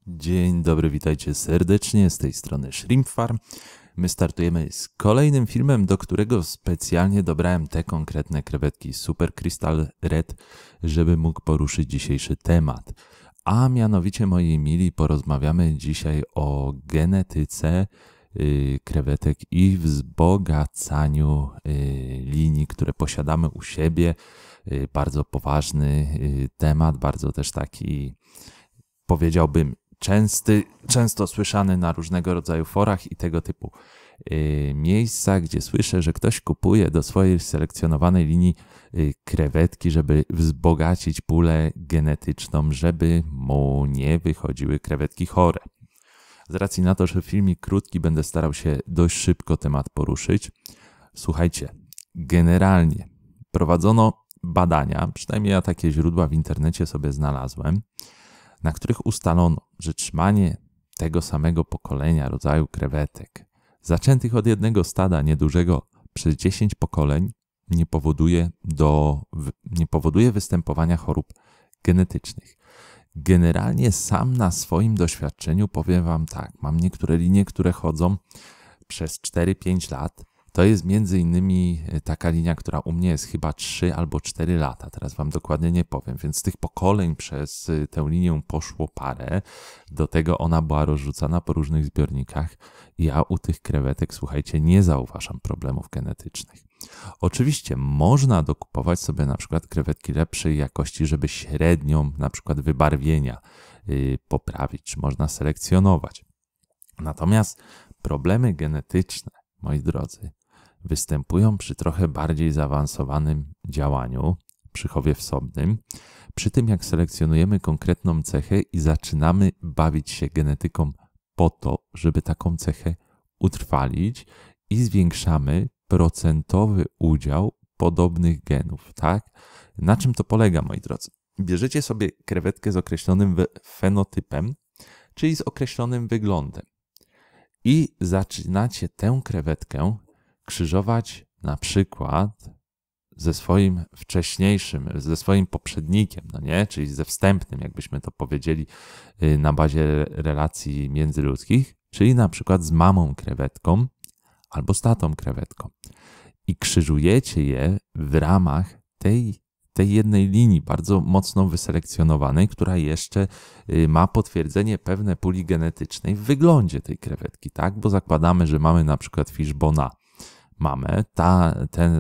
Dzień dobry, witajcie serdecznie, z tej strony Shrimp Farm. My startujemy z kolejnym filmem, do którego specjalnie dobrałem te konkretne krewetki Super Crystal Red, żeby mógł poruszyć dzisiejszy temat. A mianowicie, moi mili, porozmawiamy dzisiaj o genetyce krewetek i wzbogacaniu linii, które posiadamy u siebie. Bardzo poważny temat, bardzo też taki, powiedziałbym, często słyszany na różnego rodzaju forach i tego typu miejscach, gdzie słyszę, że ktoś kupuje do swojej selekcjonowanej linii krewetki, żeby wzbogacić pulę genetyczną, żeby mu nie wychodziły krewetki chore. Z racji na to, że filmik krótki, będę starał się dość szybko temat poruszyć. Słuchajcie, generalnie prowadzono badania, przynajmniej ja takie źródła w internecie sobie znalazłem, na których ustalono, że trzymanie tego samego pokolenia rodzaju krewetek, zaczętych od jednego stada niedużego przez 10 pokoleń, nie powoduje występowania chorób genetycznych. Generalnie sam na swoim doświadczeniu powiem wam tak, mam niektóre linie, które chodzą przez 4-5 lat. To jest między innymi taka linia, która u mnie jest chyba 3 albo 4 lata. Teraz wam dokładnie nie powiem. Więc z tych pokoleń przez tę linię poszło parę. Do tego ona była rozrzucana po różnych zbiornikach. I ja u tych krewetek, słuchajcie, nie zauważam problemów genetycznych. Oczywiście można dokupować sobie na przykład krewetki lepszej jakości, żeby średnią na przykład wybarwienia poprawić. Czy można selekcjonować. Natomiast problemy genetyczne, moi drodzy, występują przy trochę bardziej zaawansowanym działaniu, przy chowie wsobnym, przy tym jak selekcjonujemy konkretną cechę i zaczynamy bawić się genetyką po to, żeby taką cechę utrwalić i zwiększamy procentowy udział podobnych genów, tak? Na czym to polega, moi drodzy? Bierzecie sobie krewetkę z określonym fenotypem, czyli z określonym wyglądem i zaczynacie tę krewetkę krzyżować na przykład ze swoim ze swoim poprzednikiem, no nie? Czyli ze wstępnym, jakbyśmy to powiedzieli, na bazie relacji międzyludzkich, czyli na przykład z mamą krewetką albo z tatą krewetką. I krzyżujecie je w ramach tej jednej linii, bardzo mocno wyselekcjonowanej, która jeszcze ma potwierdzenie pewne puli genetycznej w wyglądzie tej krewetki, tak? Bo zakładamy, że mamy na przykład fishbona mamę,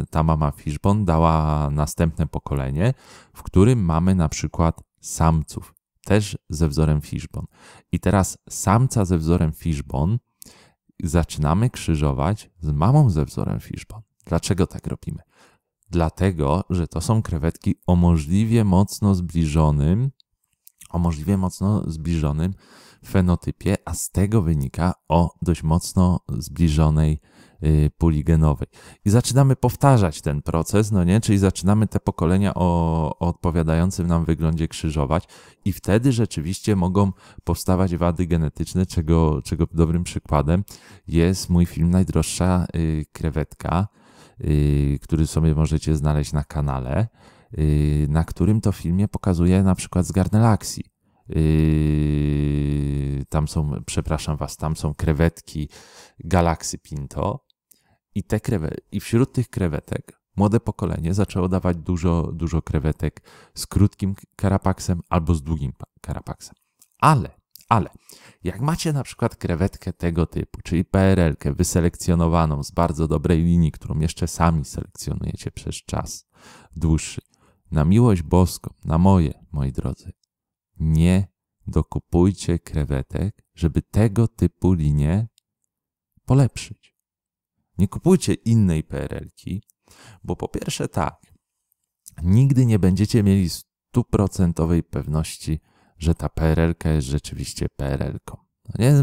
ta mama fishbone dała następne pokolenie, w którym mamy na przykład samców, też ze wzorem fishbone. I teraz samca ze wzorem fishbone zaczynamy krzyżować z mamą ze wzorem fishbone. Dlaczego tak robimy? Dlatego, że to są krewetki o możliwie mocno zbliżonym fenotypie, a z tego wynika o dość mocno zbliżonej puli genowej. I zaczynamy powtarzać ten proces, no nie? Czyli zaczynamy te pokolenia o odpowiadającym nam wyglądzie krzyżować i wtedy rzeczywiście mogą powstawać wady genetyczne, czego dobrym przykładem jest mój film Najdroższa krewetka, który sobie możecie znaleźć na kanale, na którym to filmie pokazuje na przykład z Garnelaxi. Tam są krewetki Galaxy Pinto i wśród tych krewetek młode pokolenie zaczęło dawać dużo krewetek z krótkim karapaksem albo z długim karapaksem. Ale jak macie na przykład krewetkę tego typu, czyli PRL-kę wyselekcjonowaną z bardzo dobrej linii, którą jeszcze sami selekcjonujecie przez czas dłuższy, na miłość boską, na moi drodzy, nie dokupujcie krewetek, żeby tego typu linię polepszyć. Nie kupujcie innej PRL-ki, bo po pierwsze tak, nigdy nie będziecie mieli 100% pewności, że ta PRL-ka jest rzeczywiście PRL-ką. No nie?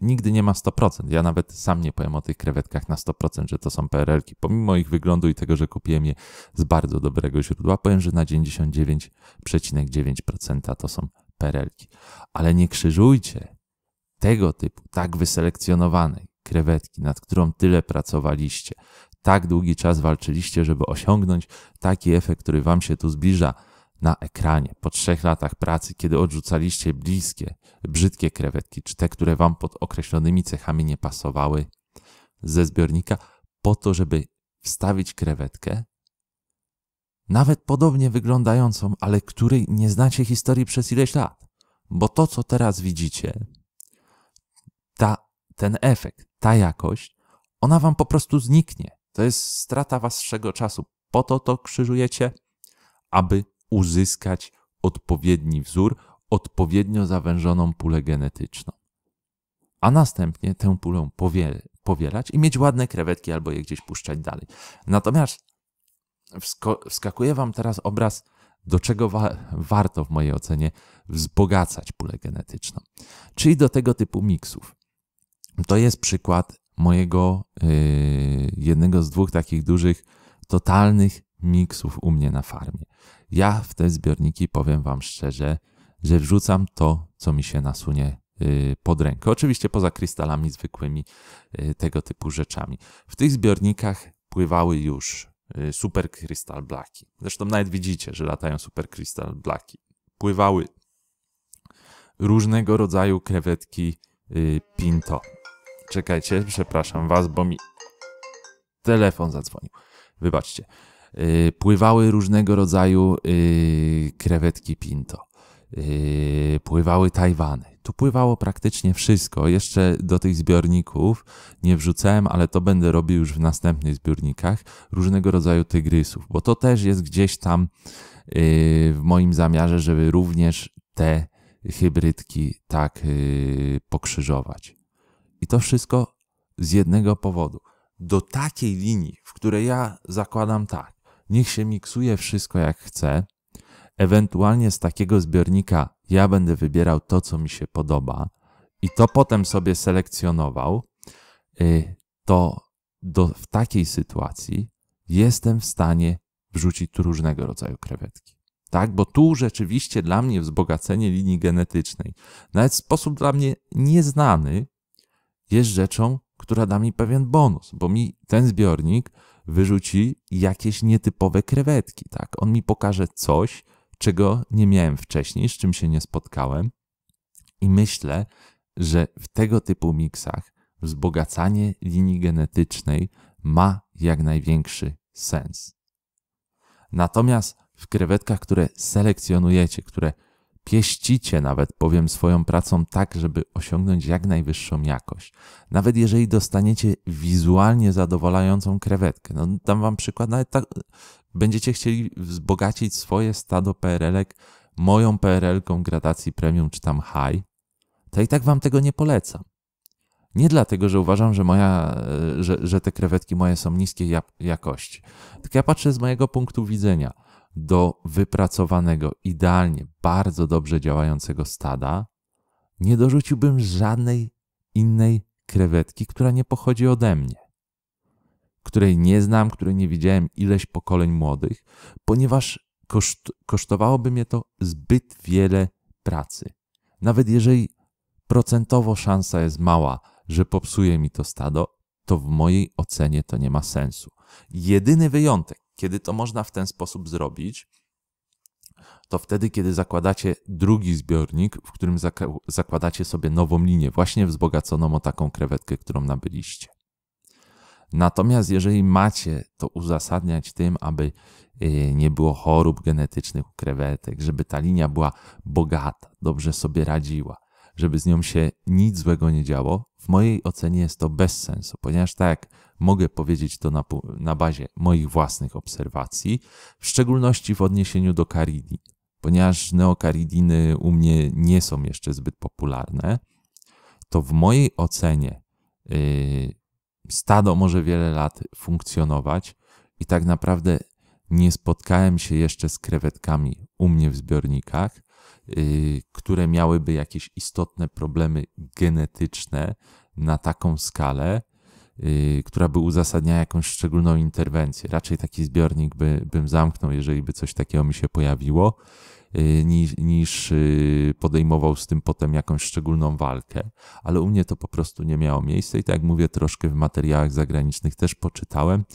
Nigdy nie ma 100%. Ja nawet sam nie powiem o tych krewetkach na 100%, że to są PRL-ki. Pomimo ich wyglądu i tego, że kupiłem je z bardzo dobrego źródła, powiem, że na 99,9% to są PRL-ki. Ale nie krzyżujcie tego typu, tak wyselekcjonowanej krewetki, nad którą tyle pracowaliście, tak długi czas walczyliście, żeby osiągnąć taki efekt, który wam się tu zbliża na ekranie po 3 latach pracy, kiedy odrzucaliście brzydkie krewetki, czy te, które wam pod określonymi cechami nie pasowały ze zbiornika, po to, żeby wstawić krewetkę, nawet podobnie wyglądającą, ale której nie znacie historii przez ileś lat. Bo to, co teraz widzicie, ten efekt, ta jakość, ona wam po prostu zniknie. To jest strata waszego czasu. Po to krzyżujecie, aby uzyskać odpowiedni wzór, odpowiednio zawężoną pulę genetyczną. A następnie tę pulę powielać i mieć ładne krewetki albo je gdzieś puszczać dalej. Natomiast wskakuje wam teraz obraz, do czego warto w mojej ocenie wzbogacać pulę genetyczną. Czyli do tego typu miksów. To jest przykład mojego jednego z 2 takich dużych, totalnych miksów u mnie na farmie. Ja w te zbiorniki, powiem wam szczerze, że wrzucam to, co mi się nasunie pod rękę. Oczywiście poza krystalami zwykłymi, tego typu rzeczami. W tych zbiornikach pływały już Super Crystal Blacki. Zresztą nawet widzicie, że latają Super Crystal Blacki. Pływały różnego rodzaju krewetki Pinto. Czekajcie, przepraszam was, bo mi telefon zadzwonił. Wybaczcie. Pływały różnego rodzaju krewetki Pinto. Pływały Tajwany. Tu pływało praktycznie wszystko. Jeszcze do tych zbiorników nie wrzucałem, ale to będę robił już w następnych zbiornikach, różnego rodzaju tygrysów, bo to też jest gdzieś tam w moim zamiarze, żeby również te hybrydki tak pokrzyżować. I to wszystko z jednego powodu. Do takiej linii, w której ja zakładam tak, niech się miksuje wszystko jak chce, ewentualnie z takiego zbiornika ja będę wybierał to, co mi się podoba i to potem sobie selekcjonował, to w takiej sytuacji jestem w stanie wrzucić tu różnego rodzaju krewetki. Tak, bo tu rzeczywiście dla mnie wzbogacenie linii genetycznej, nawet w sposób dla mnie nieznany, jest rzeczą, która da mi pewien bonus, bo mi ten zbiornik wyrzuci jakieś nietypowe krewetki. Tak? On mi pokaże coś, czego nie miałem wcześniej, z czym się nie spotkałem i myślę, że w tego typu miksach wzbogacanie linii genetycznej ma jak największy sens. Natomiast w krewetkach, które selekcjonujecie, które pieścicie nawet, powiem, swoją pracą tak, żeby osiągnąć jak najwyższą jakość. Nawet jeżeli dostaniecie wizualnie zadowalającą krewetkę, no dam wam przykład, nawet tak, będziecie chcieli wzbogacić swoje stado PRL-ek moją PRL-ką gradacji premium czy tam high, to i tak wam tego nie polecam. Nie dlatego, że uważam, że te krewetki moje są niskiej jakości. Tylko ja patrzę z mojego punktu widzenia do wypracowanego, idealnie, bardzo dobrze działającego stada, nie dorzuciłbym żadnej innej krewetki, która nie pochodzi ode mnie, której nie znam, której nie widziałem ileś pokoleń młodych, ponieważ kosztowałoby mnie to zbyt wiele pracy. Nawet jeżeli procentowo szansa jest mała, że popsuje mi to stado, to w mojej ocenie to nie ma sensu. Jedyny wyjątek, kiedy to można w ten sposób zrobić, to wtedy, kiedy zakładacie drugi zbiornik, w którym zakładacie sobie nową linię, właśnie wzbogaconą o taką krewetkę, którą nabyliście. Natomiast jeżeli macie to uzasadniać tym, aby nie było chorób genetycznych u krewetek, żeby ta linia była bogata, dobrze sobie radziła, żeby z nią się nic złego nie działo, w mojej ocenie jest to bez sensu, ponieważ tak jak mogę powiedzieć to na bazie moich własnych obserwacji, w szczególności w odniesieniu do karidin, ponieważ neokaridiny u mnie nie są jeszcze zbyt popularne, to w mojej ocenie stado może wiele lat funkcjonować i tak naprawdę nie spotkałem się jeszcze z krewetkami u mnie w zbiornikach, które miałyby jakieś istotne problemy genetyczne na taką skalę, która by uzasadniała jakąś szczególną interwencję. Raczej taki zbiornik bym zamknął, jeżeli by coś takiego mi się pojawiło, niż podejmował z tym potem jakąś szczególną walkę. Ale u mnie to po prostu nie miało miejsca i tak jak mówię, troszkę w materiałach zagranicznych też poczytałem,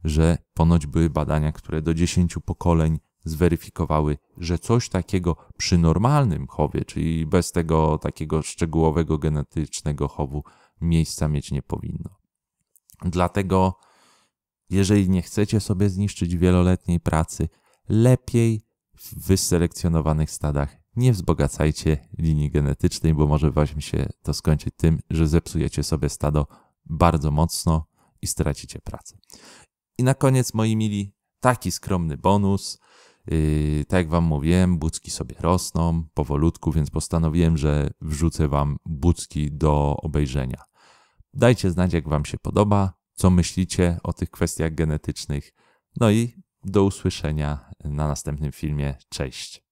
że ponoć były badania, które do 10 pokoleń zweryfikowały, że coś takiego przy normalnym chowie, czyli bez tego takiego szczegółowego genetycznego chowu, miejsca mieć nie powinno. Dlatego, jeżeli nie chcecie sobie zniszczyć wieloletniej pracy, lepiej w wyselekcjonowanych stadach nie wzbogacajcie linii genetycznej, bo może właśnie się to skończyć tym, że zepsujecie sobie stado bardzo mocno i stracicie pracę. I na koniec, moi mili, taki skromny bonus. Tak jak wam mówiłem, bucki sobie rosną powolutku, więc postanowiłem, że wrzucę wam bucki do obejrzenia. Dajcie znać, jak wam się podoba, co myślicie o tych kwestiach genetycznych. No i do usłyszenia na następnym filmie. Cześć!